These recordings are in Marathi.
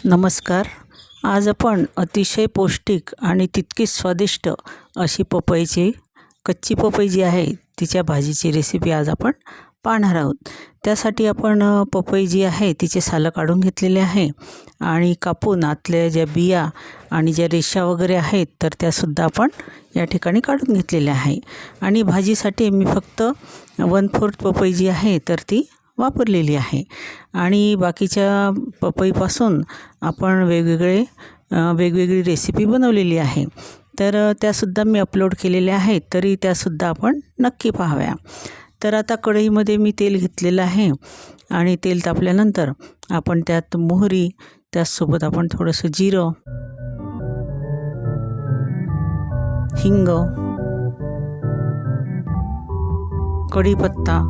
नमस्कार. आज आपण अतिशय पौष्टिक आणि तितकीच स्वादिष्ट अशी पपईची कच्ची पपई जी आहे तिच्या भाजीची रेसिपी आज आपण पाहणार आहोत. त्यासाठी आपण पपई जी आहे तिचे सालं काढून घेतलेले आहे आणि कापून आतल्या ज्या बिया आणि ज्या रेषा वगैरे आहेत तर त्यासुद्धा आपण या ठिकाणी काढून घेतलेल्या आहे. आणि भाजीसाठी मी फक्त 1/4 पपई जी आहे तर ती वापरलेली आहे. आणि बाकीच्या पपईपासून आपण वेगवेगळी रेसिपी बनवलेली आहे, तर त्यासुद्धा मी अपलोड केलेल्या आहेत, तरी त्यासुद्धा आपण नक्की पाहाव्या. तर आता कढईमध्ये मी तेल घेतलेलं आहे आणि तेल तापल्यानंतर आपण त्यात मोहरी, त्याचसोबत आपण थोडंसं जिरं, हिंग, कढीपत्ता,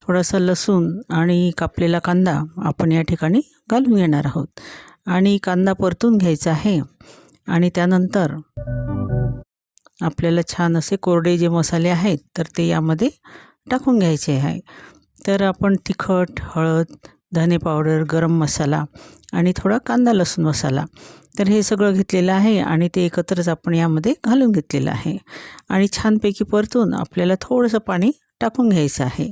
थोडासा लसूण आणि कापलेला कांदा आपण या ठिकाणी घालून घेणार आहोत. आणि कांदा परतून घ्यायचा आहे आणि त्यानंतर आपल्याला छान असे कोरडे जे मसाले आहेत तर ते यामध्ये टाकून घ्यायचे आहे. तर आपण तिखट, हळद, धने पावडर, गरम मसाला आणि थोडा कांदा लसूण मसाला तर हे सगळं घेतलेलं आहे आणि ते एकत्रच आपण यामध्ये घालून घेतलेलं आहे. आणि छानपैकी परतून आपल्याला थोडंसं पाणी टाकून घ्यायचं आहे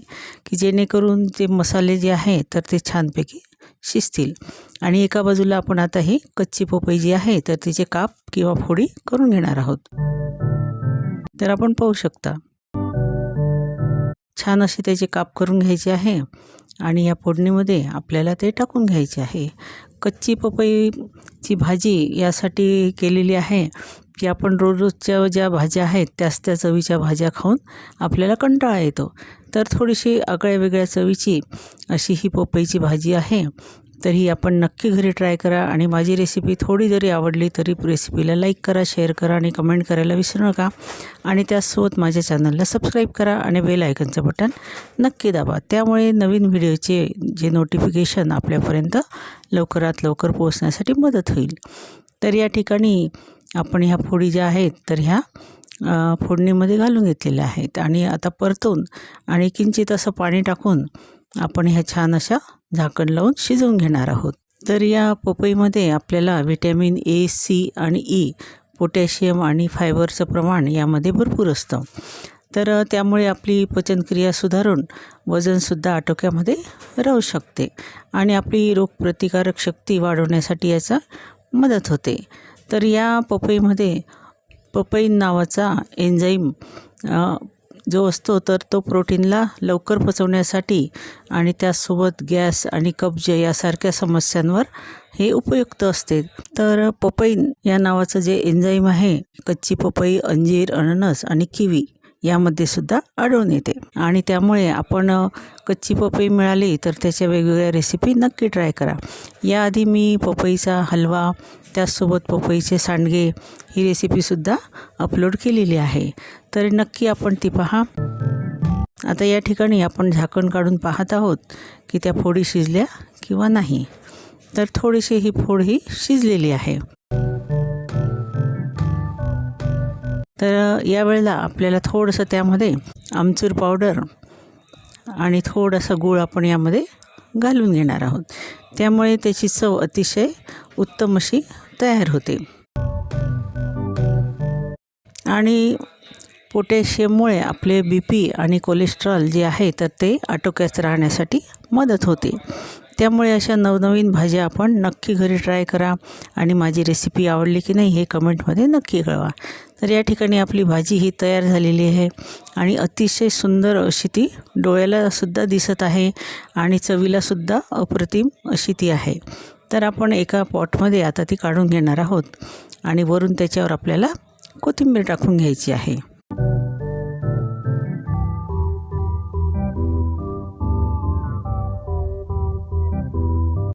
की जेणेकरून ते मसाले जे आहे तर ते छानपैकी शिजतील. आणि एका बाजूला आपण आता ही कच्ची पपई जी आहे तर तिचे काप किंवा फोडी करून घेणार आहोत. तर आपण पाहू शकता छान असे त्याचे काप करून घ्यायचे आहे आणि या फोडणीमध्ये आपल्याला ते टाकून घ्यायचे आहे. कच्ची पपईची भाजी यासाठी केलेली आहे की आपण रोजच्या ज्या भाज्या आहेत त्या चवीच्या भाज्या खाऊन आपल्याला कंटाळा येतो. तर थोडीशी आगळ्या वेगळ्या चवीची अशी ही पपईची भाजी आहे. तर ही आपण नक्की घरी ट्राय करा. आणि माझी रेसिपी थोडी जरी आवडली तरी रेसिपीला लाईक करा, शेअर करा आणि कमेंट करायला विसरू नका. आणि त्याचसोबत माझ्या चॅनलला सबस्क्राईब करा आणि बेल आयकनचं बटन नक्की दाबा. त्यामुळे नवीन व्हिडिओचे जे नोटिफिकेशन आपल्यापर्यंत लवकरात लवकर पोहोचण्यासाठी मदत होईल. तर या ठिकाणी आपण ह्या फोडी ज्या आहेत तर ह्या फोडणीमध्ये घालून घेतलेल्या आहेत. आणि आता परतून आणि किंचित असं पाणी टाकून आपण ह्या छान अशा झाकण लावून शिजवून घेणार आहोत. तर या पपईमध्ये आपल्याला व्हिटॅमिन ए, सी आणि ई, पोटॅशियम आणि फायबरचं प्रमाण यामध्ये भरपूर असतं. तर त्यामुळे आपली पचनक्रिया सुधारून वजनसुद्धा आटोक्यामध्ये राहू शकते आणि आपली रोगप्रतिकारक शक्ती वाढवण्यासाठी याचा मदत होते. तर या पपईमध्ये पपईन नावाचा एन्झाईम जो असतो तर तो प्रोटीनला लवकर पचवण्यासाठी आणि त्याचसोबत गॅस आणि कब्ज यासारख्या समस्यांवर हे उपयुक्त असते. तर पपईन या नावाचं जे एन्झाईम आहे कच्ची पपई, अंजीर, अननस आणि किवी यामध्ये सुद्धा आढळून येते. आणि त्यामुळे आपण कच्ची पपई मिळाली तर त्याच्या वेगवेगळ्या रेसिपी नक्की ट्राय करा. याआधी मी पपईचा हलवा, त्याचसोबत पपईचे सांडगे ही रेसिपीसुद्धा अपलोड केलेली आहे, तर नक्की आपण ती पहा. आता या ठिकाणी आपण झाकण काढून पाहत आहोत की त्या फोडी शिजल्या किंवा नाही. तर थोडीशी ही फोड ही शिजलेली आहे. तर यावेळेला आपल्याला थोडंसं त्यामध्ये आमचूर पावडर आणि थोडासा गूळ आपण यामध्ये घालून घेणार आहोत. त्यामुळे त्याची चव अतिशय उत्तम अशी तयार होते. आणि पोटॅशियममुळे आपले BP आणि कोलेस्ट्रॉल जे आहे तर ते आटोक्यात राहण्यासाठी मदत होते. त्यामुळे अशा नवनवीन भाज्या आपण नक्की घरी ट्राय करा. आणि माझी रेसिपी आवडली की नाही हे कमेंटमध्ये नक्की कळवा. तर या ठिकाणी आपली भाजी ही तयार झालेली आहे आणि अतिशय सुंदर अशी ती डोळ्यालासुद्धा दिसत आहे आणि चवीलासुद्धा अप्रतिम अशी ती आहे. तर आपण एका पॉटमध्ये आता ती काढून घेणार आहोत आणि वरून त्याच्यावर आपल्याला कोथिंबीर टाकून घ्यायची आहे.